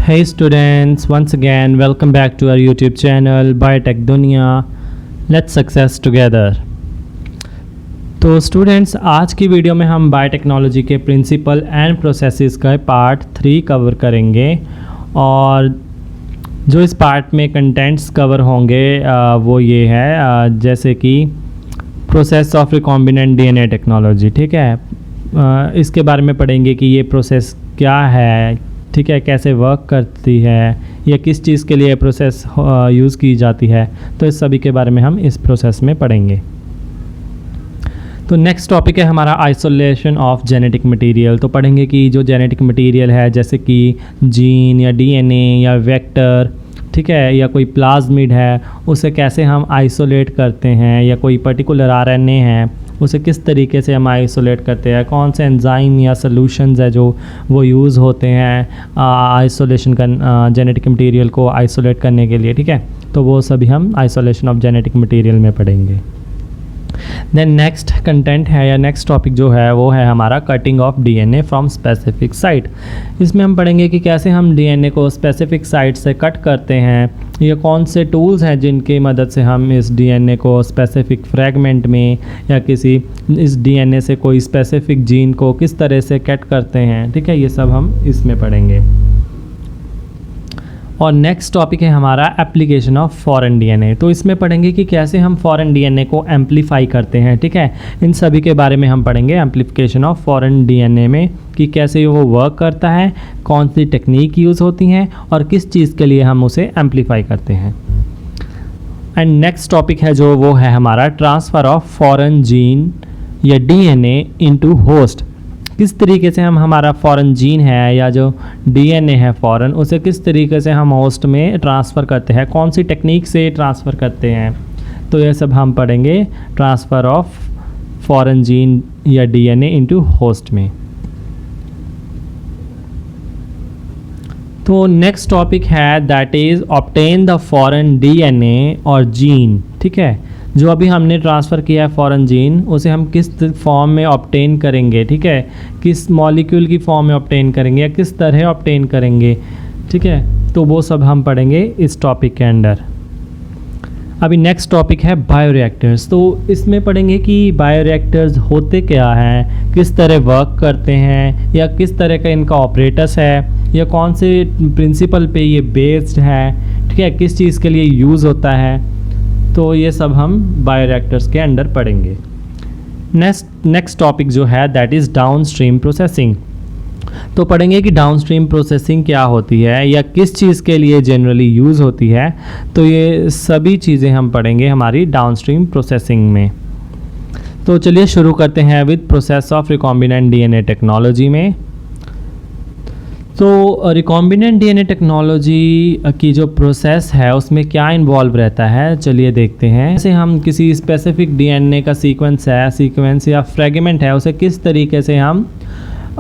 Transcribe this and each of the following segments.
Hey students, once again welcome back to our YouTube channel Biotech Dunia. Let's success together. तो students, आज की video में हम biotechnology के प्रिंसिपल एंड प्रोसेसेस का पार्ट 3 कवर करेंगे और जो इस पार्ट में कंटेंट्स कवर होंगे वो ये है जैसे कि process of recombinant DNA technology. ठीक है, इसके बारे में पढ़ेंगे कि ये प्रोसेस क्या है, ठीक है, कैसे वर्क करती है या किस चीज़ के लिए प्रोसेस यूज़ की जाती है। तो इस सभी के बारे में हम इस प्रोसेस में पढ़ेंगे। तो नेक्स्ट टॉपिक है हमारा आइसोलेशन ऑफ जेनेटिक मटेरियल। तो पढ़ेंगे कि जो जेनेटिक मटेरियल है जैसे कि जीन या डीएनए या वेक्टर, ठीक है, या कोई प्लाज्मिड है, उसे कैसे हम आइसोलेट करते हैं, या कोई पर्टिकुलर आरएनए है उसे किस तरीके से हम आइसोलेट करते हैं, कौन से एंजाइम या सॉल्यूशंस है जो वो यूज़ होते हैं आइसोलेशन का जेनेटिक मटेरियल को आइसोलेट करने के लिए। ठीक है, तो वो सभी हम आइसोलेशन ऑफ जेनेटिक मटेरियल में पढ़ेंगे। देन नेक्स्ट कंटेंट है या नेक्स्ट टॉपिक जो है वो है हमारा cutting of DNA from specific site. इसमें हम पढ़ेंगे कि कैसे हम डीएनए को स्पेसिफिक साइट से कट करते हैं, या कौन से टूल्स हैं जिनकी मदद से हम इस डीएनए को स्पेसिफिक फ्रैगमेंट में या किसी इस डीएनए से कोई स्पेसिफिक जीन को किस तरह से कट करते हैं। ठीक है, ये सब हम इसमें पढ़ेंगे। और नेक्स्ट टॉपिक है हमारा एप्लीकेशन ऑफ फॉरेन डीएनए। तो इसमें पढ़ेंगे कि कैसे हम फॉरेन डीएनए को एम्पलीफाई करते हैं। ठीक है, इन सभी के बारे में हम पढ़ेंगे। एम्पलीफिकेशन ऑफ फॉरेन डीएनए में कि कैसे वो वर्क करता है, कौन सी टेक्निक यूज़ होती हैं और किस चीज़ के लिए हम उसे एम्पलीफाई करते हैं। एंड नेक्स्ट टॉपिक है जो वो है हमारा ट्रांसफ़र ऑफ फॉरेन जीन या डीएनए इनटू होस्ट। किस तरीके से हम हमारा फॉरेन जीन है या जो डीएनए है फॉरेन, उसे किस तरीके से हम होस्ट में ट्रांसफ़र करते हैं, कौन सी टेक्निक से ट्रांसफ़र करते हैं। तो ये सब हम पढ़ेंगे ट्रांसफ़र ऑफ फॉरेन जीन या डीएनए इनटू होस्ट में। तो नेक्स्ट टॉपिक है that is obtain the foreign DNA और जीन। ठीक है, जो अभी हमने ट्रांसफ़र किया है फॉरेन जीन, उसे हम किस फॉर्म में ऑब्टेन करेंगे। ठीक है, किस मॉलिक्यूल की फॉर्म में ऑब्टेन करेंगे या किस तरह ऑब्टेन करेंगे। ठीक है, तो वो सब हम पढ़ेंगे इस टॉपिक के अंडर। अभी नेक्स्ट टॉपिक है बायोरिएक्टर्स। तो इसमें पढ़ेंगे कि बायोरिएक्टर्स होते क्या हैं, किस तरह वर्क करते हैं, या किस तरह का इनका ऑपरेटस है, या कौन से प्रिंसिपल पे ये बेस्ड है। ठीक है, किस चीज़ के लिए यूज़ होता है। तो ये सब हम बायोरिएक्टर्स के अंडर पढ़ेंगे। नेक्स्ट टॉपिक जो है दैट इज़ डाउनस्ट्रीम प्रोसेसिंग। तो पढ़ेंगे कि डाउनस्ट्रीम प्रोसेसिंग क्या होती है या किस चीज़ के लिए जनरली यूज़ होती है। तो ये सभी चीज़ें हम पढ़ेंगे हमारी डाउनस्ट्रीम प्रोसेसिंग में। तो चलिए शुरू करते हैं with process of recombinant DNA technology में। तो रिकॉम्बिनेंट डीएनए टेक्नोलॉजी की जो प्रोसेस है उसमें क्या इन्वॉल्व रहता है, चलिए देखते हैं। जैसे हम किसी स्पेसिफिक डीएनए का सीक्वेंस या फ्रेगमेंट है, उसे किस तरीके से हम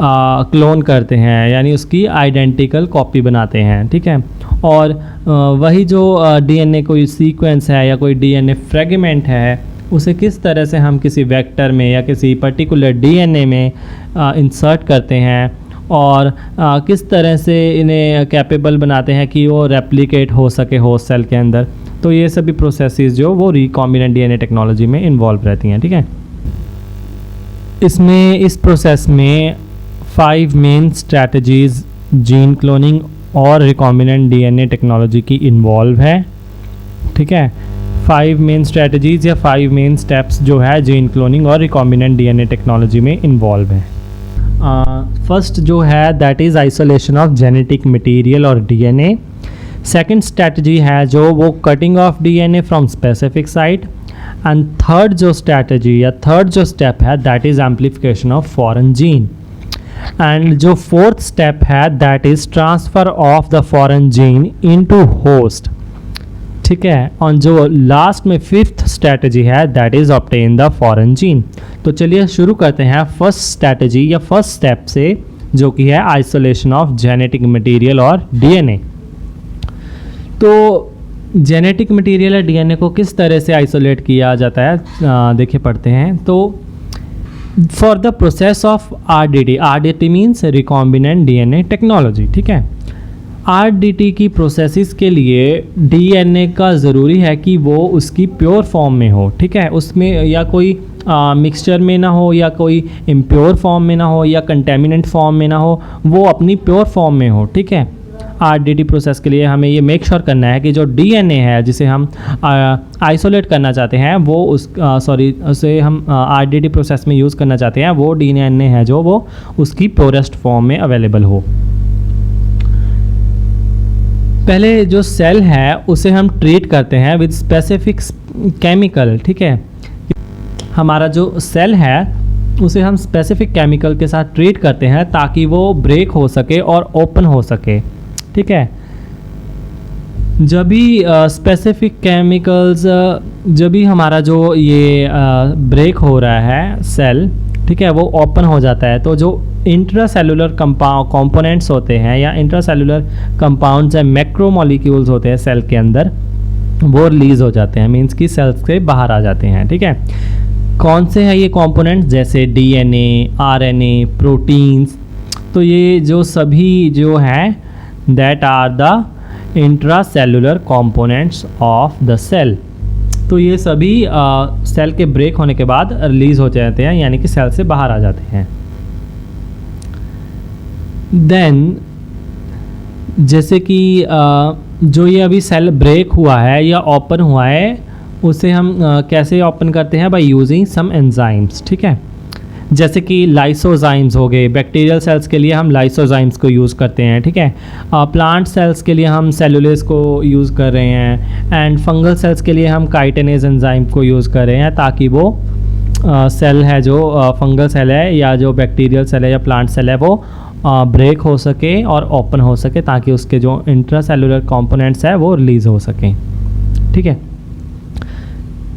क्लोन करते हैं, यानी उसकी आइडेंटिकल कॉपी बनाते हैं। ठीक है, और वही जो डीएनए कोई सीक्वेंस है या कोई डीएनए फ्रेगमेंट है, उसे किस तरह से हम किसी वेक्टर में या किसी पर्टिकुलर डीएनए में इंसर्ट करते हैं, और किस तरह से इन्हें कैपेबल बनाते हैं कि वो रेप्लिकेट हो सके होस्ट सेल के अंदर। तो ये सभी प्रोसेसेस जो वो रिकॉम्बिनेंट डीएनए टेक्नोलॉजी में इन्वॉल्व रहती हैं। ठीक है, इसमें इस प्रोसेस में 5 मेन स्ट्रैटेजीज जीन क्लोनिंग और रिकॉम्बिनेंट डीएनए टेक्नोलॉजी की इन्वॉल्व है। ठीक है, 5 मेन स्ट्रैटेजीज या 5 मेन स्टेप्स जो है जीन क्लोनिंग और रिकॉम्बिनेंट डीएनए टेक्नोलॉजी में इन्वॉल्व है। फर्स्ट जो है that is isolation of genetic material और डीएनए। सेकंड स्ट्रैटेजी है जो वो cutting of DNA from specific site. And third जो स्ट्रैटेजी या थर्ड जो स्टेप है that is amplification of foreign gene. And जो फोर्थ स्टेप है that is transfer of the foreign gene into host. ठीक है, और जो लास्ट में फिफ्थ स्ट्रैटेजी है that is obtain the foreign gene. तो चलिए शुरू करते हैं फर्स्ट स्ट्रैटेजी या फर्स्ट स्टेप से, जो कि है आइसोलेशन ऑफ जेनेटिक मटेरियल और डीएनए। तो जेनेटिक मटेरियल या डीएनए को किस तरह से आइसोलेट किया जाता है, देखिए पढ़ते हैं। तो for the process of RDT means recombinant DNA technology. ठीक है, आरडीटी की प्रोसेसेस के लिए डीएनए का ज़रूरी है कि वो उसकी प्योर फॉर्म में हो, ठीक है, उसमें या कोई मिक्सचर में ना हो या कोई इम्प्योर फॉर्म में ना हो या कंटेमिनेंट फॉर्म में ना हो, वो अपनी प्योर फॉर्म में हो, ठीक है। आरडीटी प्रोसेस के लिए हमें ये मेक श्योर करना है कि जो डीएनए है जिसे हम आइसोलेट करना चाहते हैं वो उसे हम आरडीटी प्रोसेस में यूज़ करना चाहते हैं, वो डीएनए है जो वो उसकी प्योरेस्ट फॉर्म में अवेलेबल हो। पहले जो सेल है उसे हम ट्रीट करते हैं विद स्पेसिफिक केमिकल, ठीक है। हमारा जो सेल है उसे हम स्पेसिफिक केमिकल के साथ ट्रीट करते हैं ताकि वो ब्रेक हो सके और ओपन हो सके, ठीक है। जब भी स्पेसिफिक केमिकल्स जब भी हमारा जो ये ब्रेक हो रहा है सेल, ठीक है, वो ओपन हो जाता है तो जो इंट्रासेलुलर कंपोनेंट्स होते हैं या इंट्रासेलुलर कंपाउंड्स या मैक्रोमोलिक्यूल्स होते हैं सेल के अंदर, वो रिलीज़ हो जाते हैं, मींस कि सेल्स से बाहर आ जाते हैं, ठीक है। कौन से हैं ये कंपोनेंट्स? जैसे डीएनए, आरएनए, प्रोटीन्स। तो ये जो सभी जो हैं that are the intracellular components of the cell. तो ये सभी सेल के ब्रेक होने के बाद रिलीज़ हो जाते हैं, यानी कि सेल से बाहर आ जाते हैं। देन जैसे कि जो ये अभी सेल ब्रेक हुआ है या ओपन हुआ है उसे हम कैसे ओपन करते हैं? बाय यूजिंग सम एंजाइम्स, ठीक है। जैसे कि लाइसोजाइम्स हो गए, बैक्टीरियल सेल्स के लिए हम लाइसोजाइम्स को यूज़ करते हैं, ठीक है। प्लांट सेल्स के लिए हम सेलुलेज को यूज़ कर रहे हैं एंड फंगल सेल्स के लिए हम काइटिनेज एंजाइम को यूज़ कर रहे हैं ताकि वो सेल है जो फंगल सेल है या जो बैक्टीरियल सेल है या प्लांट सेल है वो ब्रेक हो सके और ओपन हो सके ताकि उसके जो इंट्रासेलुलर कंपोनेंट्स है वो रिलीज़ हो सकें, ठीक है।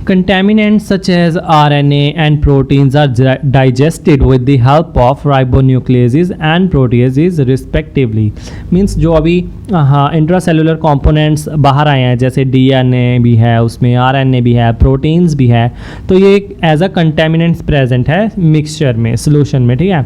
Contaminants such as RNA and proteins are digested with the help of ribonucleases and proteases respectively. Means जो अभी इंट्रासेलुलर कंपोनेंट्स बाहर आए हैं जैसे डीएनए भी है, उसमें आरएनए भी है, प्रोटीन्स भी है, तो ये एज अ कंटेमिनेंट्स प्रेजेंट है मिक्सचर में, सोल्यूशन में, ठीक है।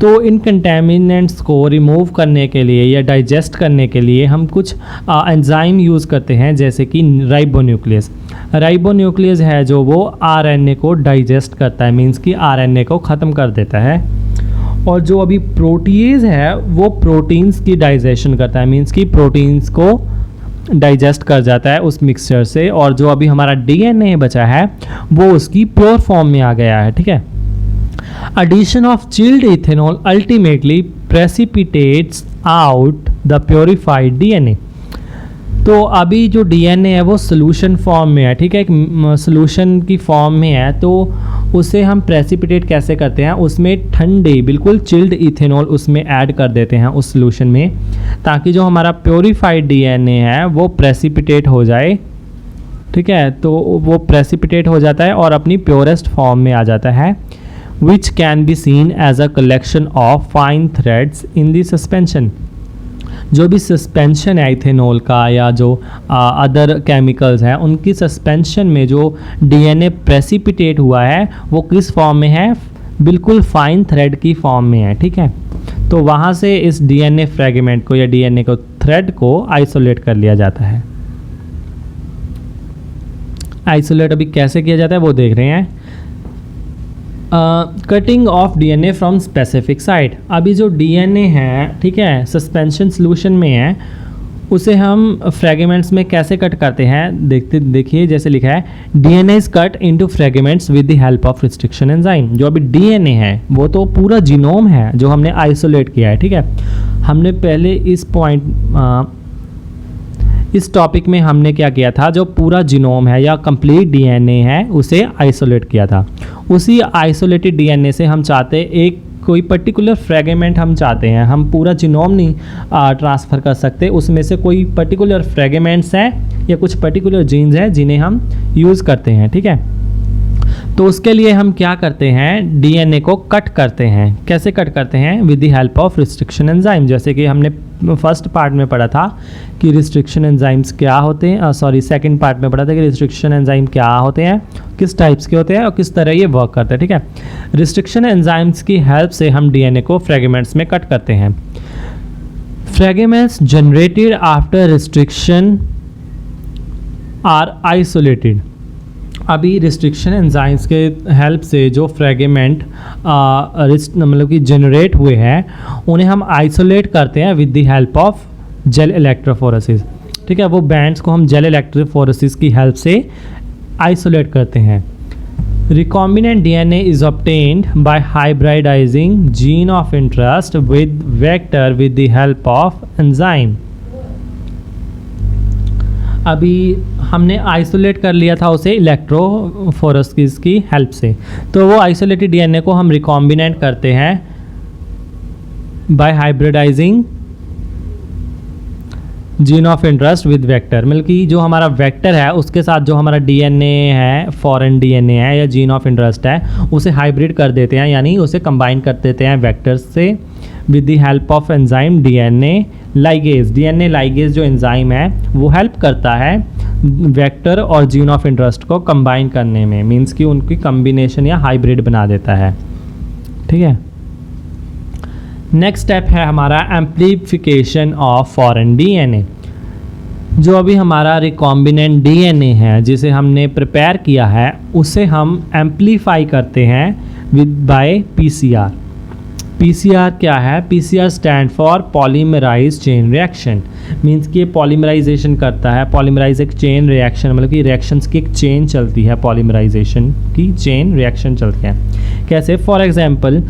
तो इन कंटेमिनेंट्स को रिमूव करने के लिए या डाइजेस्ट करने के लिए हम कुछ एंजाइम यूज़ करते हैं जैसे कि राइबोन्यूक्लियस। राइबोन्यूक्लियस है जो वो आरएनए को डाइजेस्ट करता है, मींस कि आरएनए को ख़त्म कर देता है। और जो अभी प्रोटीएज है वो प्रोटीन्स की डाइजेशन करता है, मींस कि प्रोटीन्स को डाइजेस्ट कर जाता है उस मिक्सचर से, और जो अभी हमारा डीएनए बचा है वो उसकी प्योर फॉर्म में आ गया है, ठीक है। Addition of chilled ethanol ultimately precipitates out the purified DNA. तो अभी जो डीएनए है वो सोल्यूशन फॉर्म में है, ठीक है, एक सोल्यूशन की फॉर्म में है, तो उसे हम प्रेसिपिटेट कैसे करते हैं? उसमें ठंडे बिल्कुल चिल्ड इथेनॉल उसमें ऐड कर देते हैं उस सोल्यूशन में ताकि जो हमारा प्योरीफाइड डीएनए है वो प्रेसिपिटेट हो जाए, ठीक है। तो वो प्रेसिपिटेट हो जाता है और अपनी प्योरेस्ट फॉर्म में आ जाता है, which can be seen as a collection of fine threads in the suspension. जो भी सस्पेंशन है इथेनॉल का या जो अदर केमिकल्स हैं उनकी सस्पेंशन में जो डीएनए प्रेसिपिटेट हुआ है वो किस फॉर्म में है? बिल्कुल फाइन थ्रेड की फॉर्म में है, ठीक है। तो वहाँ से इस डीएनए फ्रेगमेंट को या डीएनए को थ्रेड को आइसोलेट कर लिया जाता है। आइसोलेट अभी कैसे किया जाता है वो देख रहे हैं। Cutting of DNA from specific site. अभी जो डीएनए है, ठीक है, सस्पेंशन सोल्यूशन में है, उसे हम फ्रेगमेंट्स में कैसे कट करते हैं देखिए जैसे लिखा है, DNA is cut into fragments with the help of restriction enzyme. जो अभी डीएनए है वो तो पूरा जीनोम है जो हमने आइसोलेट किया है, ठीक है। हमने पहले इस टॉपिक में हमने क्या किया था? जो पूरा जीनोम है या कंप्लीट डीएनए है उसे आइसोलेट किया था। उसी आइसोलेटेड डीएनए से हम चाहते एक कोई पर्टिकुलर फ्रेगमेंट हम चाहते हैं, हम पूरा जीनोम नहीं ट्रांसफ़र कर सकते, उसमें से कोई पर्टिकुलर फ्रेगमेंट्स हैं या कुछ पर्टिकुलर जीन्स हैं जिन्हें हम यूज़ करते हैं, ठीक है। तो उसके लिए हम क्या करते हैं? डीएनए को कट करते हैं। कैसे कट करते हैं? With the help of restriction enzyme. जैसे कि हमने फर्स्ट पार्ट में पढ़ा था कि रिस्ट्रिक्शन एंजाइम्स क्या होते हैं, सेकंड पार्ट में पढ़ा था कि रिस्ट्रिक्शन एंजाइम क्या होते हैं, किस टाइप्स के होते हैं और किस तरह ये वर्क करते हैं, ठीक है। रिस्ट्रिक्शन एंजाइम्स की हेल्प से हम डीएनए को फ्रेगमेंट्स में कट करते हैं। Fragments generated after restriction are isolated. अभी रिस्ट्रिक्शन एंजाइम्स के हेल्प से जो फ्रेगमेंट मतलब कि जनरेट हुए हैं उन्हें हम आइसोलेट करते हैं with the help of gel electrophoresis. ठीक है, वो बैंड्स को हम जेल इलेक्ट्रोफोरेसिस की हेल्प से आइसोलेट करते हैं। Recombinant DNA is obtained by hybridizing gene of interest with vector with the help of enzyme. अभी हमने आइसोलेट कर लिया था उसे इलेक्ट्रोफोरेसिस की हेल्प से, तो वो आइसोलेटेड डीएनए को हम रिकॉम्बिनेंट करते हैं by hybridizing gene of interest with vector. मतलब कि जो हमारा वेक्टर है उसके साथ जो हमारा डीएनए है, फॉरेन डीएनए है या जीन ऑफ इंटरेस्ट है, उसे हाइब्रिड कर देते हैं, यानी उसे कंबाइन कर देते हैं वेक्टर से with the help of enzyme DNA ligase. DNA ligase जो एंजाइम है वो हेल्प करता है वेक्टर और जीन ऑफ इंटरेस्ट को कंबाइन करने में, मीन्स कि उनकी कम्बिनेशन या हाइब्रिड बना देता है। ठीक है, नेक्स्ट स्टेप है हमारा एम्प्लीफिकेशन ऑफ फॉरेन डीएनए। जो अभी हमारा रिकॉम्बिनेंट डीएनए है जिसे हमने प्रिपेयर किया है उसे हम एम्प्लीफाई करते हैं विद बाय पीसीआर। पीसीआर क्या है? PCR stand for polymerise chain reaction. Means कि पॉलीमराइजेशन करता है। पॉलीमराइज एक चेन रिएक्शन, मतलब कि रिएक्शंस की एक चेन चलती है, पॉलीमराइजेशन की चेन रिएक्शन चलती है। कैसे? फॉर एग्जांपल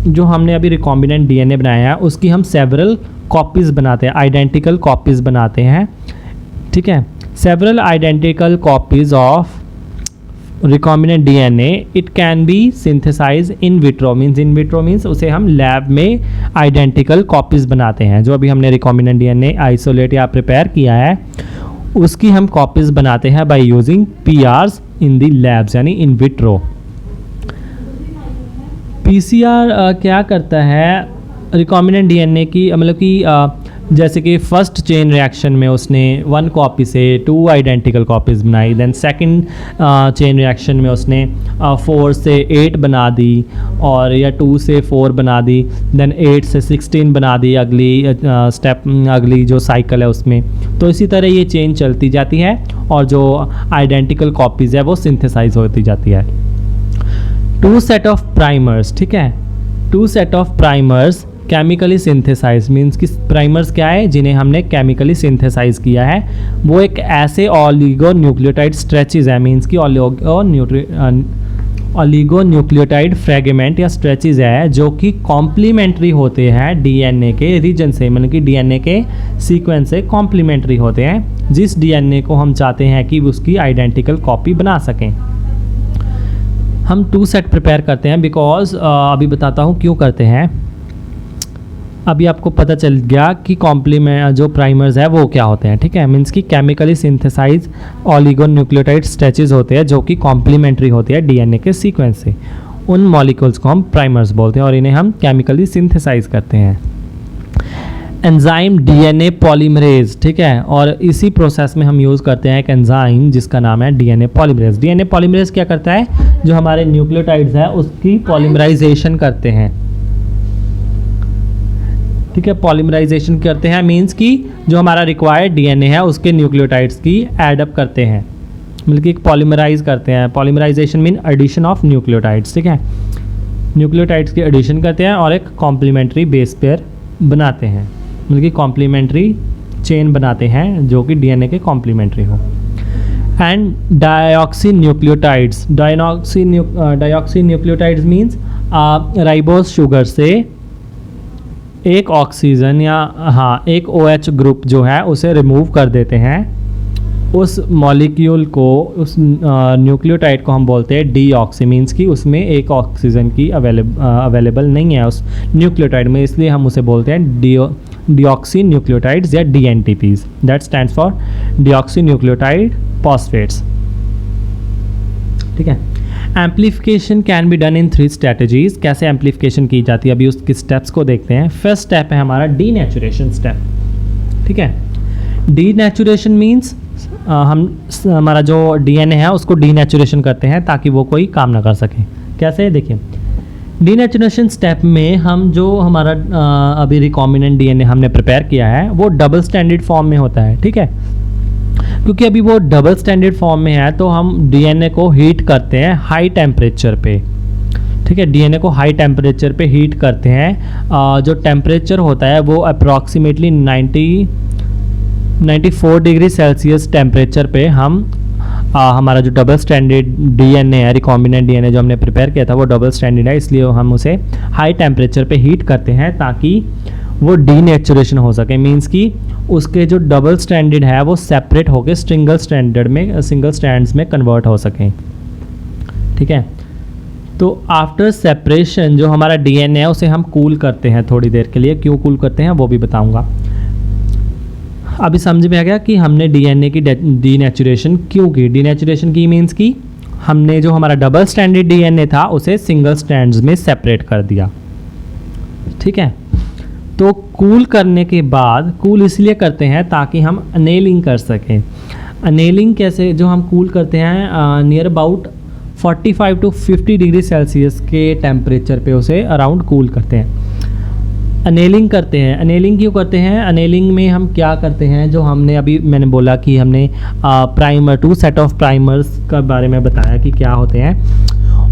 जो हमने अभी रिकॉम्बिनेंट डीएनए बनाया है उसकी हम सेवरल कॉपीज़ बनाते हैं, आइडेंटिकल कॉपीज़ बनाते हैं। ठीक है, several identical copies of recombinant DNA it can be synthesized in vitro। Means उसे हम लैब में आइडेंटिकल कॉपीज़ बनाते हैं। जो अभी हमने recombinant DNA आइसोलेट या प्रिपेयर किया है उसकी हम कॉपीज़ बनाते हैं by using PRs in the labs, यानी इन विट्रो। PCR क्या करता है? recombinant DNA की मतलब कि जैसे कि फर्स्ट चेन रिएक्शन में उसने 1 कॉपी से 2 आइडेंटिकल कॉपीज़ बनाई, देन सेकंड चेन रिएक्शन में उसने 4 से 8 बना दी, और या 2 से 4 बना दी, देन 8 से 16 बना दी अगली स्टेप, अगली जो साइकिल है उसमें। तो इसी तरह ये चेन चलती जाती है और जो आइडेंटिकल कॉपीज़ है वो सिंथेसाइज होती जाती है। 2 सेट ऑफ प्राइमर्स। ठीक है, 2 set of primers chemically synthesise. Means कि प्राइमर्स क्या है? जिन्हें हमने केमिकली सिंथेसाइज किया है। वो एक ऐसे ऑलिगो न्यूक्लियोटाइड स्ट्रेचेज है, मीन्स कि ऑलिगो न्यूक्लियोटाइड फ्रेगमेंट या स्ट्रेचेज है जो कि कॉम्प्लीमेंट्री होते हैं डीएनए के रीजन से, मतलब कि डीएनए के सीक्वेंस से कॉम्प्लीमेंट्री होते हैं, जिस डीएनए को हम चाहते हैं कि उसकी आइडेंटिकल कॉपी बना सकें। हम 2 सेट प्रिपेयर करते हैं बिकॉज अभी बताता हूँ क्यों करते हैं। अभी आपको पता चल गया कि कॉम्प्लीमेंट जो प्राइमर्स है वो क्या होते हैं। ठीक है, मीन्स कि केमिकली सिंथेसाइज ऑलिगोन्यूक्लियोटाइड स्ट्रेचेज होते हैं जो कि कॉम्प्लीमेंट्री होती है डीएनए के सीक्वेंस से। उन मॉलिक्यूल्स को हम प्राइमर्स बोलते हैं और इन्हें हम केमिकली सिंथेसाइज करते हैं। Enzyme DNA polymerase. ठीक है, और इसी प्रोसेस में हम यूज़ करते हैं एक एंजाइम जिसका नाम है डीएनए पॉलीमरेज। डीएनए पॉलीमरेज क्या करता है? जो हमारे न्यूक्लियोटाइड्स हैं उसकी पॉलीमराइजेशन करते हैं। ठीक है, पॉलीमराइजेशन करते हैं मीन्स कि जो हमारा रिक्वायर्ड डीएनए है उसके न्यूक्लियोटाइड्स की एडअप करते हैं, मतलब कि पॉलीमराइज करते हैं। Polymerisation mean addition of nucleotides. ठीक है, न्यूक्लियोटाइड्स की एडिशन करते हैं और एक कॉम्प्लीमेंट्री बेस पेयर बनाते हैं, मतलब कि कॉम्प्लीमेंट्री चेन बनाते हैं जो कि डीएनए के कॉम्प्लीमेंट्री हो। And deoxy nucleotides. Deoxy nucleotides means ribose sugar से एक ऑक्सीजन या एक OH ग्रुप जो है उसे रिमूव कर देते हैं। उस मॉलिक्यूल को, उस न्यूक्लियोटाइड को हम बोलते हैं डीऑक्सी। मीन्स कि उसमें एक ऑक्सीजन की अवेलेबल नहीं है उस न्यूक्लियोटाइड में, इसलिए हम उसे बोलते हैं डीऑक्सी न्यूक्लियोटाइड्स या DNTPs। That stands for deoxy nucleotide phosphates. ठीक है, amplification can be done in 3 strategies. कैसे एम्प्लीफिकेशन की जाती है अभी उसके स्टेप्स को देखते हैं। फर्स्ट स्टेप है हमारा डीनेचुरेशन स्टेप। ठीक है, डीनेचुरेशन मीन्स हमारा जो डीएनए है उसको डीनेचुरेशन करते हैं ताकि वो कोई काम ना कर सके। कैसे? देखिए, डीनेचुरेशन मीन्स हमारा जो डीएनए है उसको डीनेचुरेशन करते हैं ताकि वो कोई काम ना कर सके। कैसे? देखिए, डीनेचुरेशन मीन्स हमारा जो डीएनए है उसको डीनेचुरेशन करते हैं ताकि वो कोई काम ना कर सके। कैसे? देखिए, डीनेचुरेशन स्टेप में हम जो हमारा अभी रिकॉम्बिनेंट डीएनए हमने प्रिपेयर किया है वो डबल स्टैंडर्ड फॉर्म में होता है, ठीक है। क्योंकि अभी वो डबल स्टैंडर्ड फॉर्म में है तो हम डीएनए को हीट करते हैं हाई टेम्परेचर पे, ठीक है। डीएनए को हाई टेम्परेचर पे हीट करते हैं। जो टेम्परेचर होता है वो अप्रॉक्सीमेटली 94 डिग्री सेल्सियस टेम्परेचर पे हम हमारा जो डबल स्टैंडर्ड डीएनए है, रिकॉम्बिनेंट डीएनए जो हमने प्रिपेयर किया था वो डबल स्टैंडर्ड है, इसलिए हम उसे हाई टेम्परेचर पे हीट करते हैं ताकि वो डीनेचुरेशन हो सके। मींस कि उसके जो डबल स्टैंडर्ड है वो सेपरेट होकर सिंगल स्टैंड्स में कन्वर्ट हो सकें, ठीक है। तो आफ्टर सेपरेशन जो हमारा डीएनए है उसे हम कूल करते हैं थोड़ी देर के लिए। क्यों कूल करते हैं वो भी बताऊंगा। अभी समझ में आ गया कि हमने डीएनए की डीनेचुरेशन क्यों की। डीनेचुरेशन की मीन्स कि हमने जो हमारा डबल स्टैंडर्ड डीएनए था उसे सिंगल स्ट्रैंड्स में सेपरेट कर दिया, ठीक है। तो कूल करने के बाद, कूल इसलिए करते हैं ताकि हम अनेलिंग कर सकें। अनेलिंग कैसे, जो हम कूल करते हैं near about 45 to 50 degree Celsius के टेम्परेचर पे उसे अराउंड कूल करते हैं। अनेलिंग करते हैं। अनेलिंग क्यों करते हैं? अनेलिंग में हम क्या करते हैं, जो हमने अभी मैंने बोला कि हमने प्राइमर 2 सेट ऑफ प्राइमर्स का बारे में बताया कि क्या होते हैं।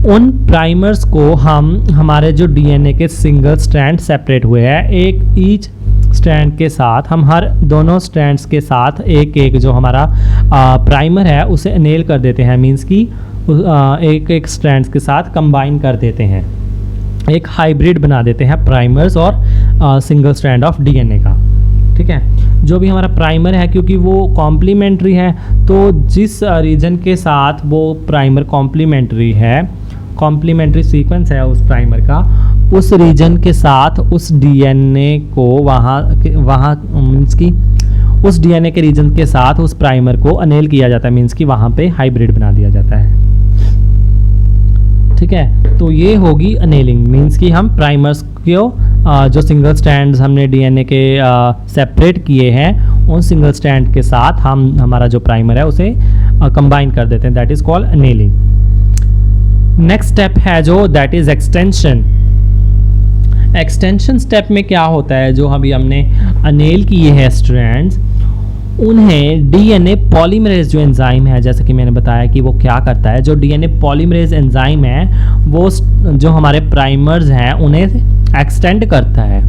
उन प्राइमर्स को हम हमारे जो डीएनए के सिंगल स्ट्रैंड सेपरेट हुए हैं, एक ईच स्ट्रैंड के साथ हम हर दोनों स्ट्रैंड्स के साथ एक एक जो हमारा प्राइमर है उसे अनेल कर देते हैं। मीन्स कि एक एक स्ट्रैंड्स के साथ कंबाइन कर देते हैं, एक हाइब्रिड बना देते हैं प्राइमर्स और सिंगल स्ट्रैंड ऑफ डीएनए का, ठीक है। जो भी हमारा प्राइमर है, क्योंकि वो कॉम्प्लीमेंट्री है, तो जिस रीजन के साथ वो प्राइमर कॉम्प्लीमेंट्री है, कॉम्प्लीमेंट्री सीक्वेंस है उस प्राइमर का, उस रीजन के साथ उस डीएनए को वहाँ मीन्स कि उस डीएनए के रीजन के साथ उस प्राइमर को अनेल किया जाता है। मीन्स कि वहाँ पे हाइब्रिड बना दिया जाता है, ठीक है। तो ये होगी अनेलिंग। मीन्स कि हम प्राइमर्स को जो सिंगल स्ट्रैंड्स हमने डीएनए के सेपरेट किए हैं उन सिंगल स्ट्रैंड के साथ हम हमारा जो प्राइमर है उसे कंबाइन कर देते हैं। That is called annealing. Next step है जो that is extension. Extension step में क्या होता है, जो अभी हमने अनेल किए हैं स्ट्रैंड्स, उन्हें डीएनए पॉलीमरेज जो एंजाइम है, जैसे कि मैंने बताया कि वो क्या करता है, जो डीएनए पॉलीमरेज एंजाइम है वो जो हमारे प्राइमर्स हैं उन्हें एक्सटेंड करता है।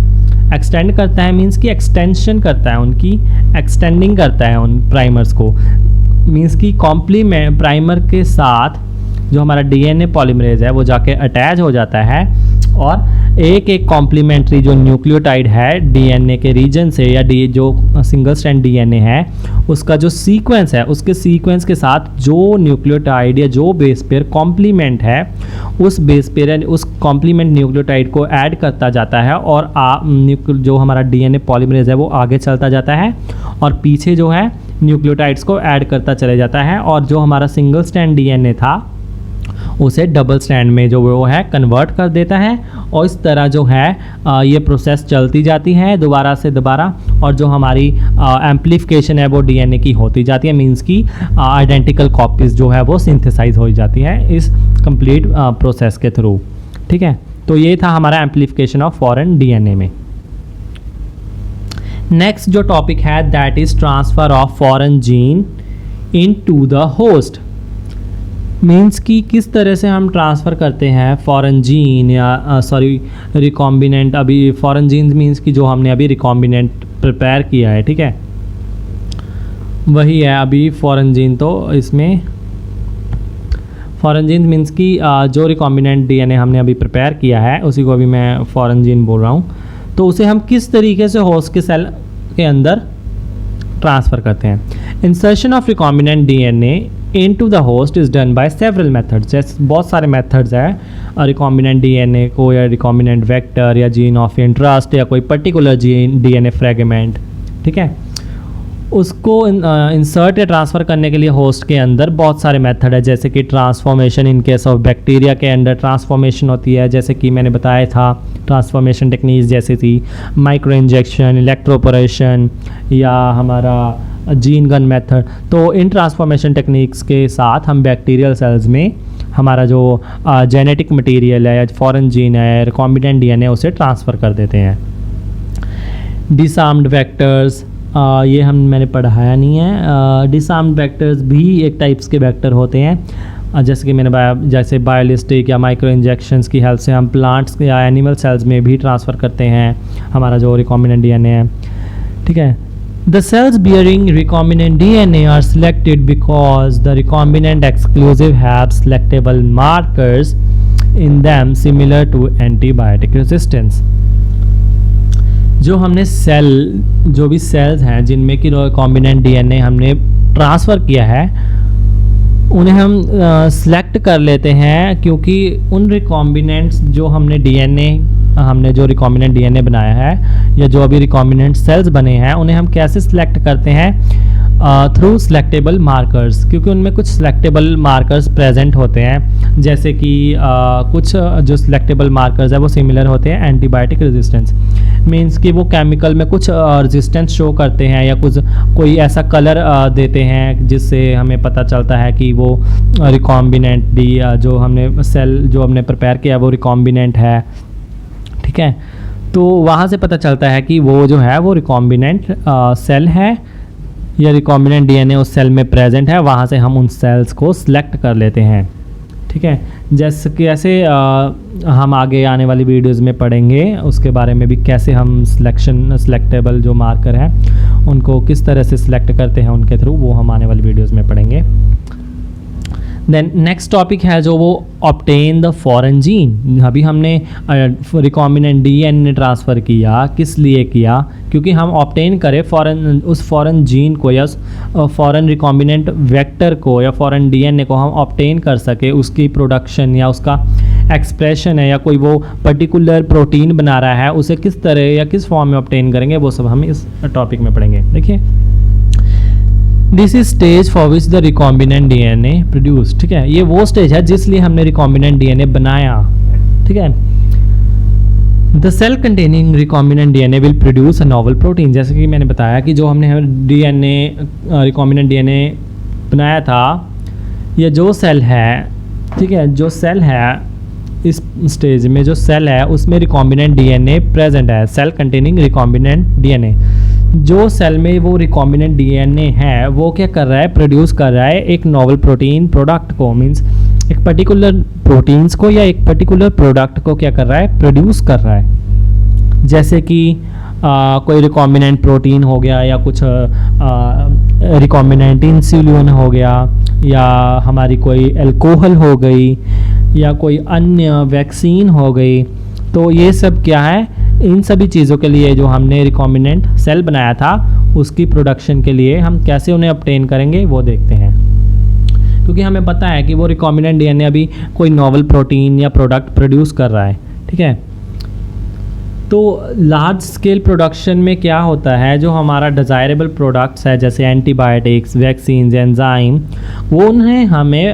एक्सटेंड करता है मीन्स कि एक्सटेंशन करता है, उनकी एक्सटेंडिंग करता है उन प्राइमर्स को। मीन्स कि कॉम्प्लीमेंट प्राइमर के साथ जो हमारा डीएनए पॉलीमरेज है वो जाके अटैच हो जाता है और एक एक कॉम्प्लीमेंट्री जो न्यूक्लियोटाइड है डीएनए के रीजन से, या जो सिंगल स्ट्रैंड डीएनए है उसका जो सीक्वेंस है, उसके सीक्वेंस के साथ जो न्यूक्लियोटाइड या जो बेस पेयर कॉम्प्लीमेंट है, उस बेस पेयर उस कॉम्प्लीमेंट न्यूक्लियोटाइड को ऐड करता जाता है और जो हमारा डीएनए पॉलीमरेज है वो आगे चलता जाता है और पीछे जो है न्यूक्लियोटाइड्स को ऐड करता चले जाता है, और जो हमारा सिंगल स्ट्रैंड डीएनए था उसे डबल स्ट्रैंड में जो वो है कन्वर्ट कर देता है। और इस तरह जो है ये प्रोसेस चलती जाती है दोबारा से दोबारा, और जो हमारी एम्प्लीफिकेशन है वो डीएनए की होती जाती है। मींस की आइडेंटिकल कॉपीज़ जो है वो सिंथेसाइज हो जाती है इस कंप्लीट प्रोसेस के थ्रू, ठीक है। तो ये था हमारा एम्प्लीफिकेशन ऑफ फॉरेन डीएनए में। नेक्स्ट जो टॉपिक है that is transfer of foreign gene into the host. Means कि किस तरह से हम ट्रांसफ़र करते हैं फॉरेन जीन या रिकॉम्बिनेंट। अभी फॉरेन जीन्स मीन्स कि जो हमने अभी रिकॉम्बिनेंट प्रिपेयर किया है, ठीक है, वही है अभी फॉरेन जीन। तो इसमें फॉरेन जीन मीन्स कि जो रिकॉम्बिनेंट डीएनए हमने अभी प्रिपेयर किया है उसी को अभी मैं फॉरेन जीन बोल रहा हूँ। तो उसे हम किस तरीके से होस्ट के सेल के अंदर ट्रांसफ़र करते हैं। Insertion of recombinant DNA into the host is done by several methods. जैसे बहुत सारे मेथड्स हैं रिकॉम्बिनेंट डीएनए को, या रिकॉम्बिनेंट वेक्टर, या जीन ऑफ इंटरेस्ट, या कोई पर्टिकुलर जीन डीएनए फ्रेगमेंट, ठीक है, उसको इंसर्ट या ट्रांसफ़र करने के लिए होस्ट के अंदर बहुत सारे मेथड है। जैसे कि transformation, in case of bacteria के अंदर ट्रांसफॉर्मेशन होती है, जैसे कि मैंने बताया था ट्रांसफॉर्मेशन टेक्निक्स जैसे थी माइक्रो इंजेक्शन, इलेक्ट्रोपोरेशन, या हमारा जीन गन मेथड। तो इन ट्रांसफॉर्मेशन टेक्निक्स के साथ हम बैक्टीरियल सेल्स में हमारा जो जेनेटिक मटेरियल है या फॉरेन जीन है, रिकॉम्बिनेंट डीएनए, उसे ट्रांसफ़र कर देते हैं। डिसआर्म्ड वेक्टर्स, ये मैंने पढ़ाया नहीं है। डिसआर्म्ड वेक्टर्स भी एक टाइप्स के वेक्टर होते हैं, जैसे कि मैंने जैसे बायोलिस्टिक या माइक्रो इंजेक्शंस की हेल्प से हम प्लांट्स या एनिमल सेल्स में भी ट्रांसफ़र करते हैं हमारा जो रिकॉम्बिनेंट डीएनए है। ठीक है, the cells bearing recombinant DNA are selected because the recombinant exclusive have selectable markers in them similar to antibiotic resistance. जो हमने जो भी सेल्स हैं जिनमें कि रिकॉम्बिनेंट डीएनए हमने ट्रांसफ़र किया है, उन्हें हम सिलेक्ट कर लेते हैं, क्योंकि उन रिकॉम्बिनेंट्स जो हमने जो रिकॉम्बिनेंट डीएनए बनाया है या जो अभी रिकॉम्बिनेंट सेल्स बने हैं, उन्हें हम कैसे सिलेक्ट करते हैं? थ्रू सिलेक्टेबल मार्कर्स, क्योंकि उनमें कुछ सिलेक्टेबल मार्कर्स प्रेजेंट होते हैं, जैसे कि कुछ जो सिलेक्टेबल मार्कर्स है वो सिमिलर होते हैं एंटीबायोटिक रेजिस्टेंस, मींस कि वो केमिकल में कुछ रेजिस्टेंस शो करते हैं या कोई ऐसा कलर देते हैं जिससे हमें पता चलता है कि वो रिकॉम्बिनेंट जो हमने प्रिपेयर किया वो रिकॉम्बिनेंट है। ठीक है, तो वहाँ से पता चलता है कि वो जो है वो रिकॉम्बिनेंट सेल है या रिकॉम्बिनेंट डीएनए उस सेल में प्रेजेंट है, वहाँ से हम उन सेल्स को सिलेक्ट कर लेते हैं। ठीक है, जैसे हम आगे आने वाली वीडियोस में पढ़ेंगे उसके बारे में भी, कैसे हम सिलेक्टेबल जो मार्कर हैं उनको किस तरह से सिलेक्ट करते हैं उनके थ्रू, वो हम आने वाली वीडियोस में पढ़ेंगे। देन नेक्स्ट टॉपिक है जो वो ऑब्टेन द फॉरेन जीन। अभी हमने रिकॉम्बिनेंट डीएनए ट्रांसफ़र किया, किस लिए किया? क्योंकि हम ऑब्टेन करें उस फॉरेन जीन को या फॉरेन रिकॉम्बिनेंट वेक्टर को या फॉरेन डीएनए को हम ऑब्टेन कर सके, उसकी प्रोडक्शन या उसका एक्सप्रेशन है या कोई वो पर्टिकुलर प्रोटीन बना रहा है, उसे किस तरह या किस फॉर्म में ऑब्टेन करेंगे, वो सब हम इस टॉपिक में पढ़ेंगे। देखिए, this is stage for which the recombinant DNA produce. ठीक है, ये वो स्टेज है जिसलिए हमने रिकॉम्बिनेंट डीएनए बनाया। ठीक है, the cell containing recombinant DNA will produce a novel protein. जैसे कि मैंने बताया कि जो हमने रिकॉम्बिनेंट डीएनए बनाया था, ये जो सेल है, ठीक है, जो सेल है इस स्टेज में जो सेल है उसमें रिकॉम्बिनेंट डीएनए प्रेजेंट है, सेल कंटेनिंग रिकॉम्बिनेंट डीएनए। जो सेल में वो रिकॉम्बिनेंट डीएनए है वो क्या कर रहा है? प्रोड्यूस कर रहा है एक नोवेल प्रोटीन प्रोडक्ट को, मींस एक पर्टिकुलर प्रोटीन्स को या एक पर्टिकुलर प्रोडक्ट को क्या कर रहा है? प्रोड्यूस कर रहा है। जैसे कि कोई रिकॉम्बिनेंट प्रोटीन हो गया या कुछ रिकॉम्बिनेंट इंसुलिन हो गया या हमारी कोई अल्कोहल हो गई या कोई अन्य वैक्सीन हो गई। तो ये सब क्या है? इन सभी चीज़ों के लिए जो हमने रिकॉम्बिनेंट सेल बनाया था उसकी प्रोडक्शन के लिए हम कैसे उन्हें ऑब्टेन करेंगे वो देखते हैं, क्योंकि हमें पता है कि वो रिकॉम्बिनेंट डीएनए अभी कोई नोवेल प्रोटीन या प्रोडक्ट प्रोड्यूस कर रहा है। ठीक है, तो लार्ज स्केल प्रोडक्शन में क्या होता है, जो हमारा डिज़ायरेबल प्रोडक्ट्स है जैसे एंटीबायोटिक्स, वैक्सीन्स, एंजाइम, वो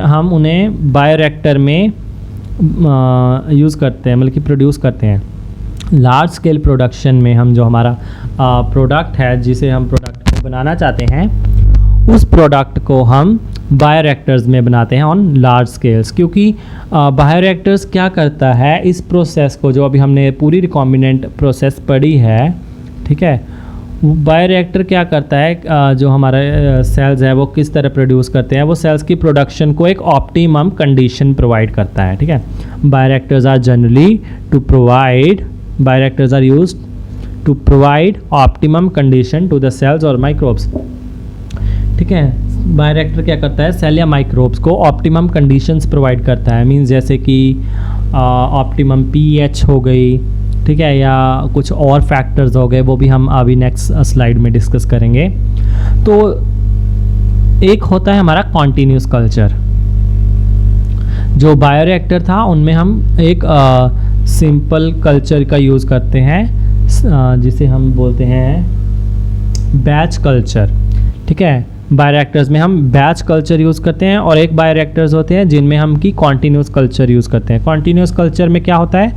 हम उन्हें बायोरिएक्टर में यूज़ करते हैं, मतलब कि प्रोड्यूस करते हैं। लार्ज स्केल प्रोडक्शन में हम जो हमारा प्रोडक्ट है, जिसे हम प्रोडक्ट को बनाना चाहते हैं, उस प्रोडक्ट को हम बायोरिएक्टर्स में बनाते हैं ऑन लार्ज स्केल्स। क्योंकि बायोरिएक्टर्स क्या करता है, इस प्रोसेस को, जो अभी हमने पूरी रिकॉम्बिनेंट प्रोसेस पढ़ी है, ठीक है, बायोरिएक्टर क्या करता है, जो हमारे सेल्स है वो किस तरह प्रोड्यूस करते हैं, वो सेल्स की प्रोडक्शन को एक ऑप्टिमम कंडीशन प्रोवाइड करता है। ठीक है, bioreactors are used to provide optimum condition to the cells और माइक्रोब्स। ठीक है, बायोरिएक्टर क्या करता है, सेल या माइक्रोब्स को ऑप्टिमम कंडीशंस प्रोवाइड करता है, मींस जैसे कि ऑप्टिमम पीएच हो गई, ठीक है, या कुछ और फैक्टर्स हो गए, वो भी हम अभी नेक्स्ट स्लाइड में डिस्कस करेंगे। तो एक होता है हमारा कॉन्टिन्यूस कल्चर। जो बायोरिएक्टर था उनमें हम एक सिंपल कल्चर का यूज़ करते हैं, जिसे हम बोलते हैं बैच कल्चर। ठीक है, बायोरिएक्टर्स में हम बैच कल्चर यूज़ करते हैं, और एक बायोरिएक्टर्स होते हैं जिनमें हम की कॉन्टिन्यूस कल्चर यूज़ करते हैं। कॉन्टिन्यूस कल्चर में क्या होता है,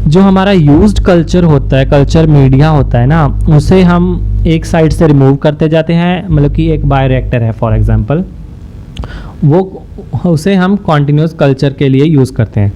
जो हमारा यूज्ड कल्चर होता है, कल्चर मीडिया होता है ना, उसे हम एक साइड से रिमूव करते जाते हैं। मतलब कि एक बायोरिएक्टर है फॉर एग्जांपल, वो उसे हम कॉन्टिन्यूस कल्चर के लिए यूज़ करते हैं।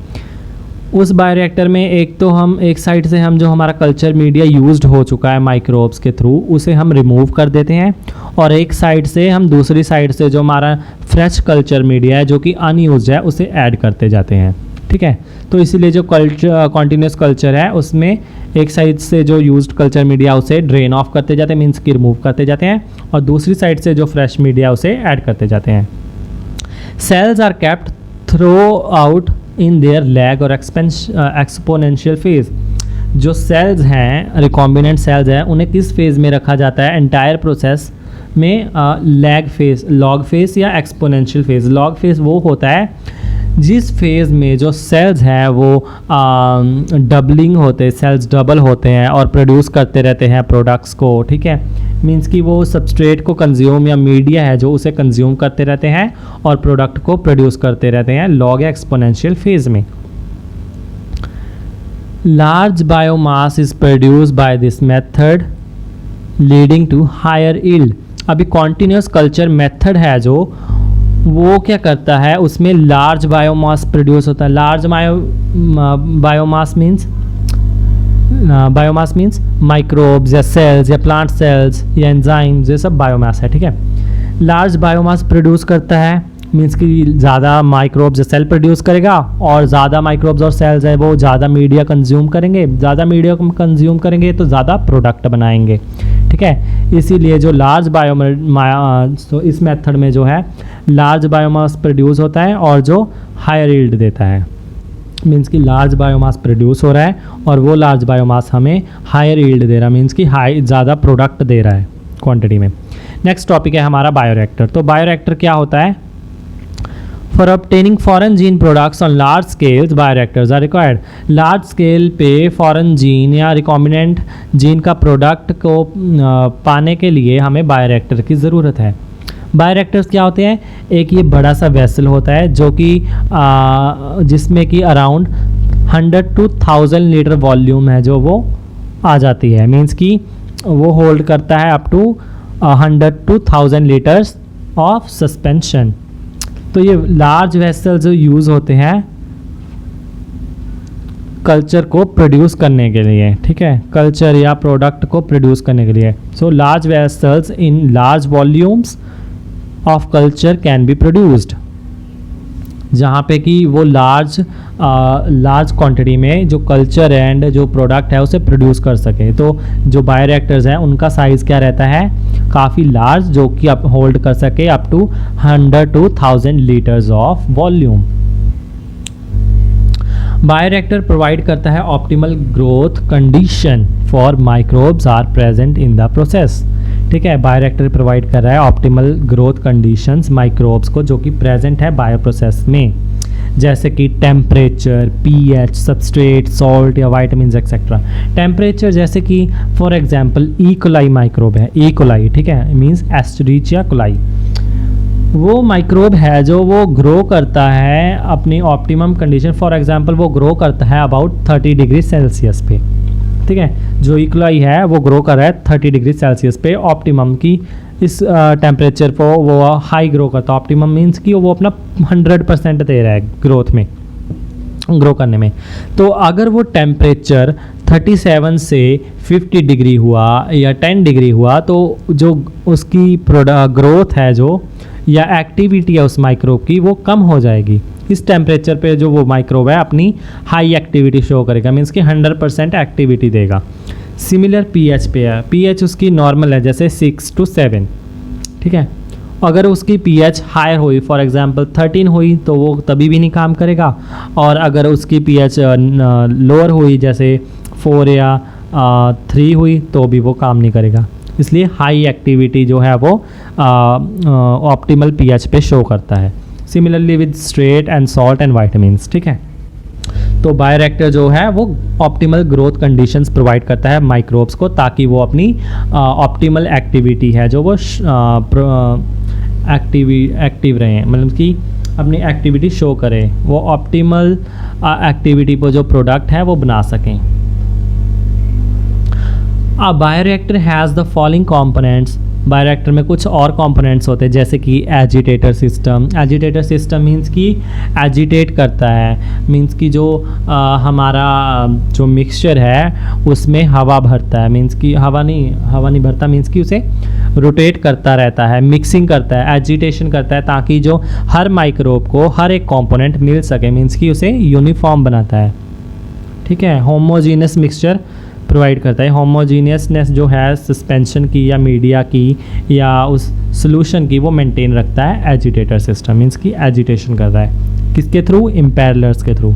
उस बायोरिएक्टर में एक तो हम एक साइड से हम जो हमारा कल्चर मीडिया यूज्ड हो चुका है माइक्रोब्स के थ्रू उसे हम रिमूव कर देते हैं, और एक साइड से हम दूसरी साइड से जो हमारा फ्रेश कल्चर मीडिया है जो कि अनयूज्ड है उसे ऐड करते जाते हैं। ठीक है, तो इसीलिए जो कल्चर कॉन्टिन्यूस कल्चर है उसमें एक साइड से जो यूज्ड कल्चर मीडिया उसे ड्रेन ऑफ करते जाते हैं, मीन्स कि रिमूव करते जाते हैं, और दूसरी साइड से जो फ्रेश मीडिया उसे ऐड करते जाते हैं। Cells are kept throughout in their lag और एक्सपोनेंशियल फेज। जो सेल्स हैं, रिकॉम्बिनेंट सेल्स हैं, उन्हें किस फेज़ में रखा जाता है एंटायर प्रोसेस में? लैग फेज, लॉग फेज या एक्सपोनेंशियल फेज। लॉग फेज वो होता है जिस फेज़ में जो सेल्स हैं वो डबलिंग होते हैं, सेल्स डबल होते हैं और प्रोड्यूस करते रहते हैं प्रोडक्ट्स को। ठीक है, मींस कि वो सबस्ट्रेट को कंज्यूम या मीडिया है जो उसे कंज्यूम करते रहते हैं और प्रोडक्ट को प्रोड्यूस करते रहते हैं लॉग या एक्सपोनेंशियल फेज में। Large biomass is produce by this method leading to higher yield. अभी कॉन्टिन्यूस कल्चर मेथड है जो वो क्या करता है, उसमें लार्ज बायोमास प्रोड्यूस होता है। लार्ज बायोमास मीन्स माइक्रोब्स या सेल्स या प्लांट सेल्स या एंजाइम्स, ये सब बायोमास है। ठीक है, लार्ज बायोमास प्रोड्यूस करता है मीन्स कि ज़्यादा माइक्रोब्स या सेल प्रोड्यूस करेगा, और ज़्यादा माइक्रोब्स और सेल्स है वो ज़्यादा मीडिया कंज्यूम करेंगे, ज़्यादा मीडिया कंज्यूम करेंगे तो ज़्यादा प्रोडक्ट बनाएंगे। ठीक है, इसीलिए जो लार्ज तो इस मेथड में जो है लार्ज बायोमास प्रोड्यूस होता है और जो हायर यील्ड देता है, मीन्स कि लार्ज बायोमास प्रोड्यूस हो रहा है और वो लार्ज बायोमास हमें हायर यील्ड दे रहा है, मीन्स कि ज़्यादा प्रोडक्ट दे रहा है क्वांटिटी में। नेक्स्ट टॉपिक है हमारा बायोरिएक्टर। तो बायोरिएक्टर क्या होता है? For obtaining foreign gene products on large scales, bioreactors are required. Large scale पे foreign gene या recombinant gene का प्रोडक्ट को पाने के लिए हमें बायोरिएक्टर की ज़रूरत है। बायोरिएक्टर्स क्या होते हैं? एक ये बड़ा सा वेसल होता है जो कि जिसमें कि अराउंड 100 to 1000 लीटर वॉल्यूम है जो वो आ जाती है, मीन्स कि वो होल्ड करता है up to 100 to 1000 litres of suspension. तो ये लार्ज वेसल जो यूज़ होते हैं कल्चर को प्रोड्यूस करने के लिए। ठीक है, कल्चर या प्रोडक्ट को प्रोड्यूस करने के लिए। So large vessels in large volumes of culture can be produced, जहाँ पे कि वो लार्ज क्वांटिटी में जो कल्चर एंड जो प्रोडक्ट है उसे प्रोड्यूस कर सके। तो जो बायोरिएक्टर्स हैं उनका साइज़ क्या रहता है? काफ़ी लार्ज, जो कि आप होल्ड कर सके up to 100 to 1000 litres of volume. Bioreactor provide करता है optimal growth condition for microbes are present in the process. ठीक है, बायोरिएक्टर प्रोवाइड कर रहा है ऑप्टिमल ग्रोथ कंडीशंस माइक्रोब्स को जो कि प्रेजेंट है बायो प्रोसेस में, जैसे कि टेम्परेचर, पीएच, सबस्ट्रेट, सॉल्ट या वाइटामिन एक्सेट्रा। टेम्परेचर जैसे कि for example E coli microbe है, ई कोलाई, ठीक है, मींस एस्टरीचिया कोलाई। वो माइक्रोब है जो वो ग्रो करता है अपनी ऑप्टिमम कंडीशन, फॉर एग्जांपल वो ग्रो करता है अबाउट 30 डिग्री सेल्सियस पे। ठीक है, जो ई कोलाई है वो ग्रो कर रहा है 30 डिग्री सेल्सियस पे ऑप्टिमम की इस टेम्परेचर को वो हाई ग्रो करता है। ऑप्टिमम मीन्स कि वो अपना 100% दे रहा है ग्रोथ में, ग्रो करने में। तो अगर वो टेम्परेचर 37 से 50 डिग्री हुआ या 10 डिग्री हुआ तो जो उसकी ग्रोथ है जो या एक्टिविटी है उस माइक्रोब की वो कम हो जाएगी। इस टेम्परेचर पे जो वो माइक्रोब है अपनी हाई एक्टिविटी शो करेगा, मीन्स कि 100% एक्टिविटी देगा। सिमिलर पीएच पे है, पीएच उसकी नॉर्मल है जैसे 6 to 7। ठीक है, अगर उसकी पीएच हायर हुई फॉर एग्जांपल 13 हुई तो वो तभी भी नहीं काम करेगा, और अगर उसकी पीएच लोअर हुई जैसे 4 या 3 हुई तो भी वो काम नहीं करेगा। इसलिए हाई एक्टिविटी जो है वो ऑप्टिमल पीएच पे शो करता है। Similarly with straight and salt and vitamins. ठीक है, तो बायोरिएक्टर जो है वो ऑप्टिमल ग्रोथ कंडीशंस प्रोवाइड करता है माइक्रोब्स को ताकि वो अपनी ऑप्टिमल एक्टिविटी है जो वो एक्टिव रहें, मतलब कि अपनी एक्टिविटी शो करें, वो ऑप्टिमल एक्टिविटी पर जो प्रोडक्ट है वो बना सकें। A bioreactor has the following components bioreactor में कुछ और कंपोनेंट्स होते हैं, जैसे कि agitator system. Agitator system means कि एजिटेट करता है, मींस कि जो हमारा जो मिक्सचर है उसमें हवा भरता है, मींस कि हवा नहीं भरता, मींस कि उसे रोटेट करता रहता है, मिक्सिंग करता है, एजिटेशन करता है, ताकि जो हर माइक्रोब को हर एक कंपोनेंट मिल सके, मींस कि उसे यूनिफॉर्म बनाता है। ठीक है, होमोजीनियस मिक्सचर प्रोवाइड करता है। होमोजीनियसनेस जो है सस्पेंशन की या मीडिया की या उस सॉल्यूशन की, वो मेंटेन रखता है एजिटेटर सिस्टम, मींस कि एजिटेशन कर रहा है। किसके थ्रू? इम्पेरलर्स के थ्रू।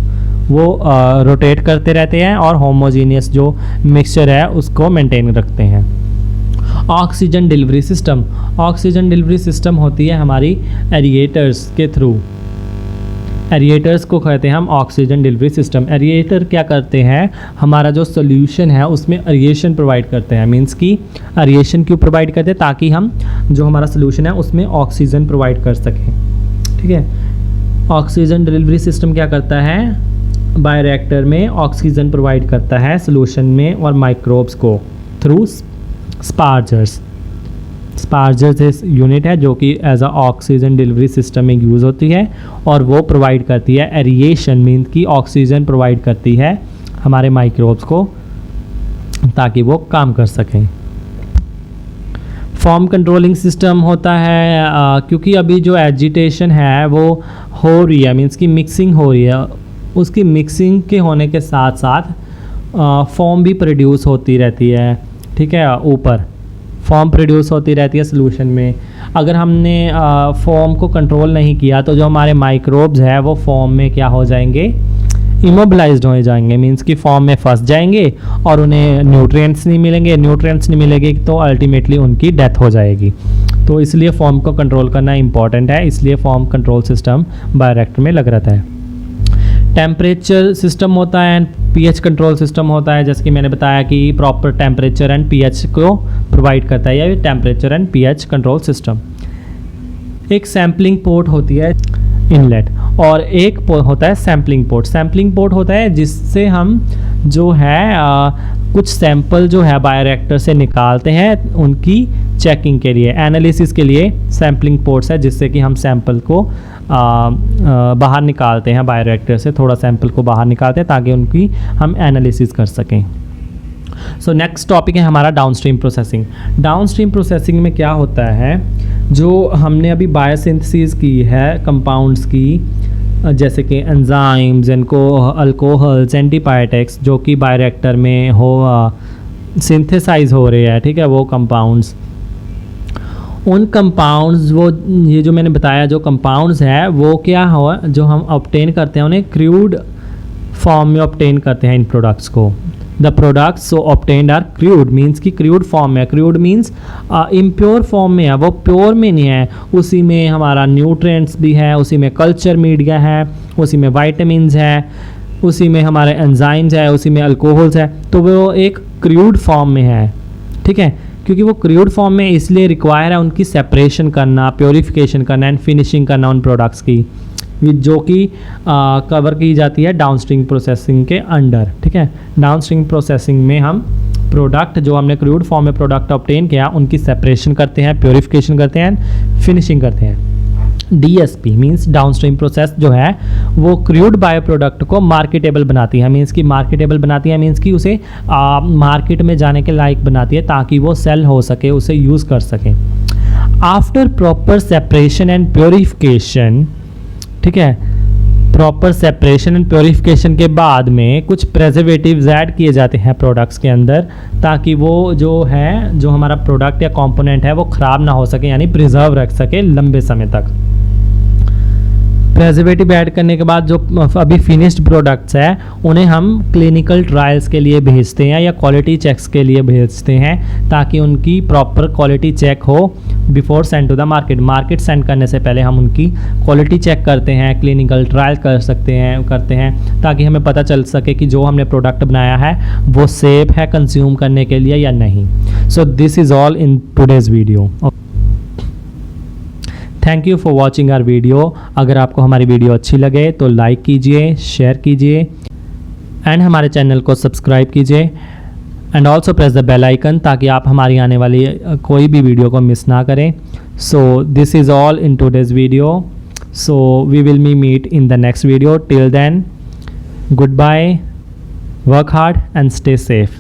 वो रोटेट करते रहते हैं और होमोजीनियस जो मिक्सचर है उसको मेंटेन रखते हैं। Oxygen delivery system. Oxygen delivery system होती है हमारी एरिएटर्स के थ्रू। एरिएटर्स को कहते हैं हम ऑक्सीजन डिलीवरी सिस्टम। एरिएटर क्या करते हैं? हमारा जो सोल्यूशन है उसमें एरिएशन प्रोवाइड करते हैं, मींस कि एरिएशन क्यों प्रोवाइड करते हैं? ताकि हम जो हमारा सोल्यूशन है उसमें ऑक्सीजन प्रोवाइड कर सकें। ठीक है, ऑक्सीजन डिलीवरी सिस्टम क्या करता है? बायोरिएक्टर में ऑक्सीजन प्रोवाइड करता है सोल्यूशन में और माइक्रोब्स को थ्रू स्पार्जर्स। स्पार्जर्स यूनिट है जो कि as a oxygen delivery system में यूज़ होती है और वो प्रोवाइड करती है एरिएशन, मीन की ऑक्सीजन प्रोवाइड करती है हमारे माइक्रोब्स को ताकि वो काम कर सकें। फॉर्म कंट्रोलिंग सिस्टम होता है क्योंकि अभी जो एजिटेशन है वो हो रही है, मीन्स की मिक्सिंग हो रही है, उसकी मिक्सिंग के होने के साथ साथ फॉर्म भी प्रोड्यूस होती रहती है। ठीक है, ऊपर फॉर्म प्रोड्यूस होती रहती है सोल्यूशन में। अगर हमने फॉर्म को कंट्रोल नहीं किया तो जो हमारे माइक्रोब्स है वो फॉर्म में क्या हो जाएंगे? इमोबिलाइज्ड हो जाएंगे, मींस कि फॉर्म में फंस जाएंगे और उन्हें न्यूट्रिएंट्स नहीं मिलेंगे। न्यूट्रिएंट्स नहीं मिलेंगे तो अल्टीमेटली उनकी डेथ हो जाएगी। तो इसलिए फॉर्म को कंट्रोल करना इंपॉर्टेंट है, इसलिए फॉर्म कंट्रोल सिस्टम बायोरिएक्टर में लग रहता है। टेम्परेचर सिस्टम होता है एंड पीएच कंट्रोल सिस्टम होता है, जैसे कि मैंने बताया कि प्रॉपर टेम्परेचर एंड पीएच को प्रोवाइड करता है, या temperature and pH control system. एक सैम्पलिंग पोर्ट होती है इनलेट और एक होता है सैम्पलिंग पोर्ट। सैम्पलिंग पोर्ट होता है जिससे हम जो है कुछ सैंपल जो है बायोरिएक्टर से निकालते हैं उनकी चेकिंग के लिए, एनालिसिस के लिए सैम्पलिंग पोर्ट्स है, जिससे कि हम सैंपल को बाहर निकालते हैं बायोरिएक्टर से, थोड़ा सैंपल को बाहर निकालते हैं ताकि उनकी हम एनालिसिस कर सकें। सो नेक्स्ट टॉपिक है हमारा डाउनस्ट्रीम प्रोसेसिंग। डाउनस्ट्रीम प्रोसेसिंग में क्या होता है? जो हमने अभी बायोसिंथेसिस की है कंपाउंड्स की, जैसे कि एंजाइम्स, अल्कोहल्स, एंटीबायोटिक्स, जो कि बायोरिएक्टर में सिंथेसाइज हो रहे हैं। ठीक है, वो कंपाउंड्स, उन कंपाउंड्स, वो ये जो मैंने बताया जो कंपाउंड्स है वो क्या हो, जो हम ऑब्टेन करते हैं उन्हें क्रूड फॉर्म में ऑब्टेन करते हैं इन प्रोडक्ट्स को। The products so obtained are crude, means कि क्रूड फॉर्म में। क्रूड मीन्स इम्प्योर फॉर्म में है, वो प्योर में नहीं है। उसी में हमारा न्यूट्रिएंट्स भी है, उसी में कल्चर मीडिया है, उसी में वाइटामिन्स है, उसी में हमारे एंजाइम्स है, उसी में अल्कोहल्स है, तो वो एक क्रूड फॉर्म में है। ठीक है, क्योंकि वो क्रूड फॉर्म में इसलिए रिक्वायर है उनकी सेपरेशन करना, प्योरीफिकेशन करना एंड फिनिशिंग करना उन प्रोडक्ट्स की, जो कि कवर की जाती है डाउनस्ट्रीम प्रोसेसिंग के अंडर। ठीक है, डाउनस्ट्रीम प्रोसेसिंग में हम प्रोडक्ट जो हमने क्रूड फॉर्म में प्रोडक्ट ऑब्टेन किया उनकी सेपरेशन करते हैं, प्योरीफिकेशन करते हैं, फिनिशिंग करते हैं। DSP मीन्स डाउनस्ट्रीम प्रोसेस जो है वो क्रूड बायो प्रोडक्ट को मार्केटेबल बनाती है, मीन्स कि मार्केटेबल बनाती है, मीन्स कि उसे मार्केट में जाने के लायक बनाती है ताकि वो सेल हो सके, उसे यूज़ कर सके। After proper separation and purification, ठीक है, प्रॉपर सेपरेशन एंड प्योरीफिकेशन के बाद में कुछ प्रेजर्वेटिव्स ऐड किए जाते हैं प्रोडक्ट्स के अंदर ताकि वो जो है, जो हमारा प्रोडक्ट या कंपोनेंट है वो ख़राब ना हो सके, यानी प्रिजर्व रख सके लंबे समय तक। प्रेजर्वेटिव ऐड करने के बाद जो अभी फिनिश्ड प्रोडक्ट्स हैं उन्हें हम क्लिनिकल ट्रायल्स के लिए भेजते हैं या क्वालिटी चेक्स के लिए भेजते हैं ताकि उनकी प्रॉपर क्वालिटी चेक हो before send to the market. Market send करने से पहले हम उनकी क्वालिटी चेक करते हैं, क्लिनिकल ट्रायल करते हैं ताकि हमें पता चल सके कि जो हमने प्रोडक्ट बनाया है वो सेफ है कंज्यूम करने के लिए या नहीं। So this is all in today's video. Thank you for watching our video. अगर आपको हमारी वीडियो अच्छी लगे तो लाइक कीजिए, शेयर कीजिए एंड हमारे चैनल को सब्सक्राइब कीजिए। And also press the bell icon ताकि आप हमारी आने वाली कोई भी वीडियो को मिस ना करें. So this is all in today's video. So we will meet in the next video. Till then, goodbye, work hard and stay safe.